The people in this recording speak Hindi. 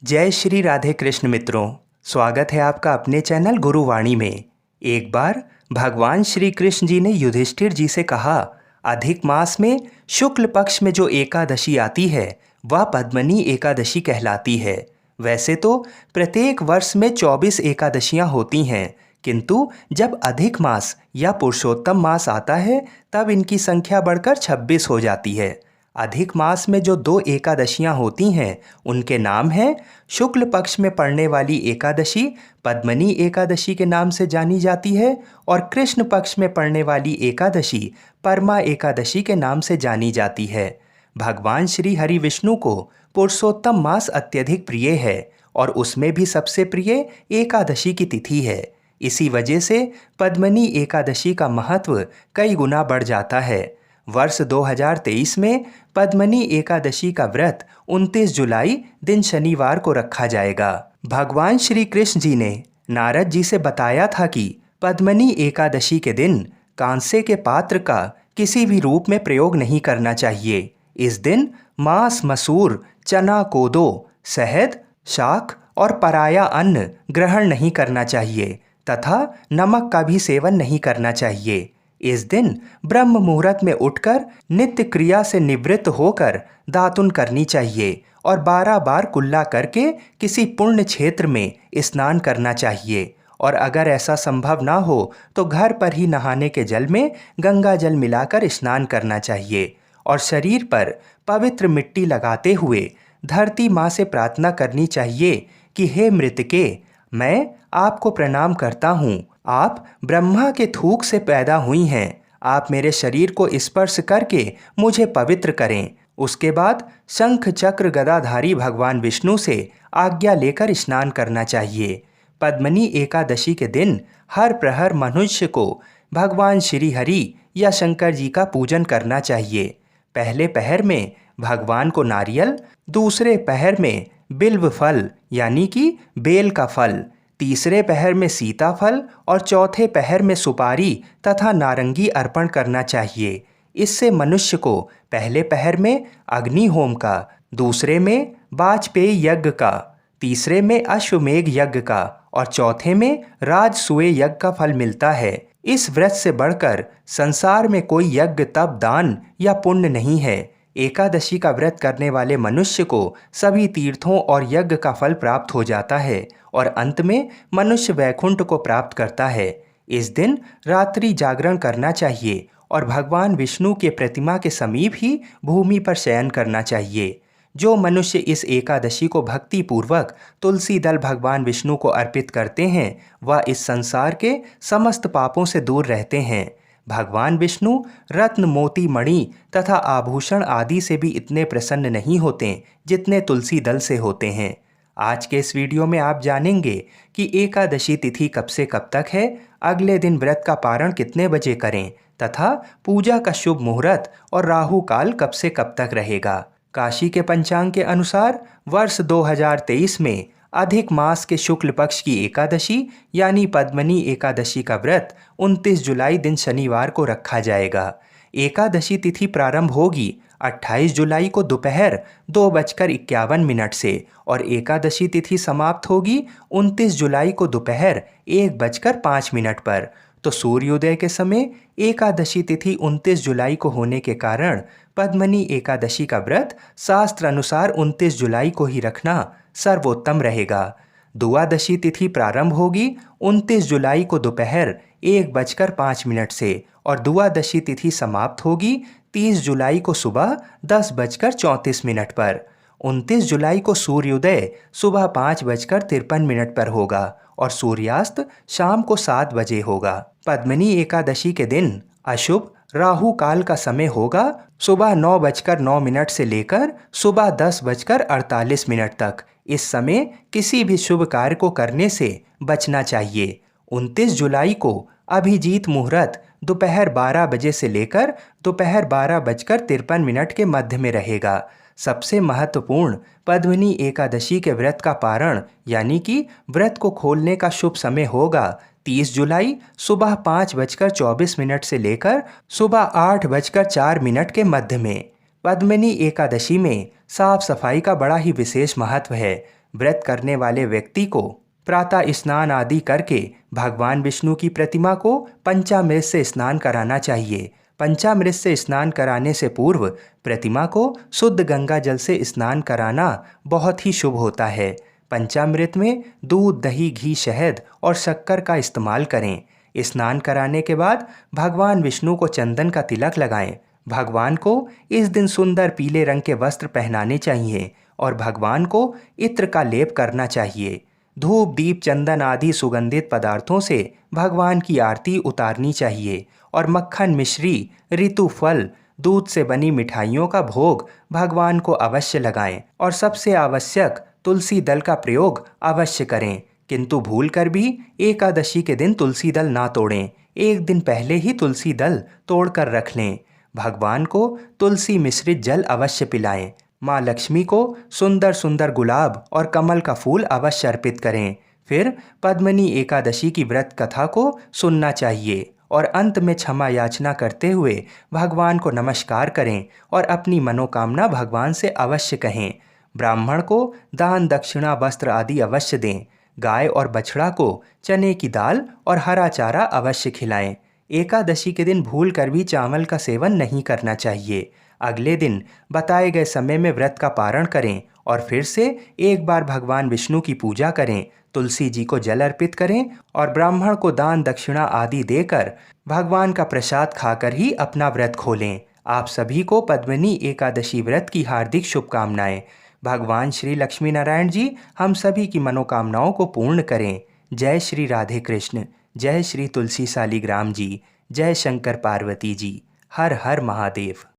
जय श्री राधे कृष्ण मित्रों। स्वागत है आपका अपने चैनल गुरुवाणी में। एक बार भगवान श्री कृष्ण जी ने युधिष्ठिर जी से कहा, अधिक मास में शुक्ल पक्ष में जो एकादशी आती है वह पद्मनी एकादशी कहलाती है। वैसे तो प्रत्येक वर्ष में 24 एकादशियां होती हैं, किंतु जब अधिक मास या पुरुषोत्तम मास आता है तब इनकी संख्या बढ़कर 26 हो जाती है। अधिक मास में जो 2 एकादशियां होती हैं उनके नाम हैं शुक्ल पक्ष में पड़ने वाली एकादशी पद्मनी एकादशी के नाम से जानी जाती है और कृष्ण पक्ष में पड़ने वाली एकादशी परमा एकादशी के नाम से जानी जाती है। भगवान श्री हरि विष्णु को पुरुषोत्तम मास अत्यधिक प्रिय है और उसमें भी सबसे प्रिय एकादशी की तिथि है। इसी वजह से पद्मनी एकादशी का महत्व कई गुना बढ़ जाता है। वर्ष 2023 में पद्मनी एकादशी का व्रत 29 जुलाई दिन शनिवार को रखा जाएगा। भगवान श्री कृष्ण जी ने नारद जी से बताया था कि पद्मनी एकादशी के दिन कांसे के पात्र का किसी भी रूप में प्रयोग नहीं करना चाहिए। इस दिन मांस, मसूर, चना, कोदो, शहद, शाक और पराया अन्न ग्रहण नहीं करना चाहिए तथा नमक का भी सेवन नहीं करना चाहिए। इस दिन ब्रह्म मुहूर्त में उठकर नित्य क्रिया से निवृत्त होकर दातुन करनी चाहिए और 12 बार कुल्ला करके किसी पुण्य क्षेत्र में स्नान करना चाहिए। और अगर ऐसा संभव ना हो तो घर पर ही नहाने के जल में गंगा जल मिलाकर स्नान करना चाहिए और शरीर पर पवित्र मिट्टी लगाते हुए धरती माँ से प्रार्थना करनी चाहिए कि हे मृतके, मैं आपको प्रणाम करता हूँ। आप ब्रह्मा के थूक से पैदा हुई हैं। आप मेरे शरीर को स्पर्श करके मुझे पवित्र करें। उसके बाद शंख चक्र गदाधारी भगवान विष्णु से आज्ञा लेकर स्नान करना चाहिए। पद्मनी एकादशी के दिन हर प्रहर मनुष्य को भगवान श्री हरि या शंकर जी का पूजन करना चाहिए। पहले पहर में भगवान को नारियल, दूसरे पहर में बिल्व फल यानी कि बेल का फल, तीसरे पहर में सीताफल और चौथे पहर में सुपारी तथा नारंगी अर्पण करना चाहिए। इससे मनुष्य को पहले पहर में अग्नि होम का, दूसरे में वाजपेयी यज्ञ का, तीसरे में अश्वमेघ यज्ञ का और चौथे में राजसूय यज्ञ का फल मिलता है। इस व्रत से बढ़कर संसार में कोई यज्ञ, तप, दान या पुण्य नहीं है। एकादशी का व्रत करने वाले मनुष्य को सभी तीर्थों और यज्ञ का फल प्राप्त हो जाता है और अंत में मनुष्य वैकुंठ को प्राप्त करता है। इस दिन रात्रि जागरण करना चाहिए और भगवान विष्णु के प्रतिमा के समीप ही भूमि पर शयन करना चाहिए। जो मनुष्य इस एकादशी को भक्ति पूर्वक तुलसी दल भगवान विष्णु को अर्पित करते हैं वह इस संसार के समस्त पापों से दूर रहते हैं। भगवान विष्णु रत्न, मोती, मणि तथा आभूषण आदि से भी इतने प्रसन्न नहीं होते जितने तुलसी दल से होते हैं। आज के इस वीडियो में आप जानेंगे कि एकादशी तिथि कब से कब तक है, अगले दिन व्रत का पारण कितने बजे करें तथा पूजा का शुभ मुहूर्त और राहु काल कब से कब तक रहेगा। काशी के पंचांग के अनुसार वर्ष 2023 में अधिक मास के शुक्ल पक्ष की एकादशी यानी पद्मनी एकादशी का व्रत 29 जुलाई दिन शनिवार को रखा जाएगा। एकादशी तिथि प्रारंभ होगी 28 जुलाई को दोपहर 2:51 से और एकादशी तिथि समाप्त होगी 29 जुलाई को दोपहर 1:05 पर। तो सूर्योदय के समय एकादशी तिथि 29 जुलाई को होने के कारण पद्मनी एकादशी का व्रत शास्त्र अनुसार 29 जुलाई को ही रखना सर्वोत्तम रहेगा। द्वादशी तिथि प्रारंभ होगी 29 जुलाई को दोपहर 1:05 से और द्वादशी तिथि समाप्त होगी 30 जुलाई को सुबह 10:34 पर। 29 जुलाई को सूर्योदय सुबह 5:53 पर होगा और सूर्यास्त शाम को 7 बजे होगा। पद्मनी एकादशी के दिन अशुभ राहु काल का समय होगा सुबह 9:09 से लेकर सुबह 10:48 तक। इस समय किसी भी शुभ कार्य को करने से बचना चाहिए। 29 जुलाई को अभिजीत मुहूर्त दोपहर 12 बजे से लेकर दोपहर 12:53 के मध्य में रहेगा। सबसे महत्वपूर्ण पद्मनी एकादशी के व्रत का पारण यानी कि व्रत को खोलने का शुभ समय होगा 30 जुलाई सुबह 5:24 से लेकर सुबह 8:04 के मध्य में। पद्मनी एकादशी में साफ सफाई का बड़ा ही विशेष महत्व है। व्रत करने वाले व्यक्ति को प्रातः स्नान आदि करके भगवान विष्णु की प्रतिमा को पंचामृत से स्नान कराना चाहिए। पंचामृत से स्नान कराने से पूर्व प्रतिमा को शुद्ध गंगा जल से स्नान कराना बहुत ही शुभ होता है। पंचामृत में दूध, दही, घी, शहद और शक्कर का इस्तेमाल करें। स्नान कराने के बाद भगवान विष्णु को चंदन का तिलक लगाएं। भगवान को इस दिन सुंदर पीले रंग के वस्त्र पहनाने चाहिए और भगवान को इत्र का लेप करना चाहिए। धूप, दीप, चंदन आदि सुगंधित पदार्थों से भगवान की आरती उतारनी चाहिए और मक्खन, मिश्री, ऋतु फल, दूध से बनी मिठाइयों का भोग भगवान को अवश्य लगाएं और सबसे आवश्यक तुलसी दल का प्रयोग अवश्य करें। किंतु भूलकर भी एकादशी के दिन तुलसी दल ना तोड़ें। एक दिन पहले ही तुलसी दल तोड़कर रख लें। भगवान को तुलसी मिश्रित जल अवश्य पिलाएं। माँ लक्ष्मी को सुंदर सुंदर गुलाब और कमल का फूल अवश्य अर्पित करें। फिर पद्मनी एकादशी की व्रत कथा को सुनना चाहिए और अंत में क्षमा याचना करते हुए भगवान को नमस्कार करें और अपनी मनोकामना भगवान से अवश्य कहें। ब्राह्मण को दान, दक्षिणा, वस्त्र आदि अवश्य दें। गाय और बछड़ा को चने की दाल और हरा चारा अवश्य खिलाएं। एकादशी के दिन भूल कर भी चावल का सेवन नहीं करना चाहिए। अगले दिन बताए गए समय में व्रत का पारण करें और फिर से एक बार भगवान विष्णु की पूजा करें। तुलसी जी को जल अर्पित करें और ब्राह्मण को दान, दक्षिणा आदि देकर भगवान का प्रसाद खाकर ही अपना व्रत खोलें। आप सभी को पद्मिनी एकादशी व्रत की हार्दिक शुभकामनाएं। भगवान श्री लक्ष्मी नारायण जी हम सभी की मनोकामनाओं को पूर्ण करें। जय श्री राधे कृष्ण, जय श्री तुलसी शालिग्राम जी, जय शंकर पार्वती जी। हर हर महादेव।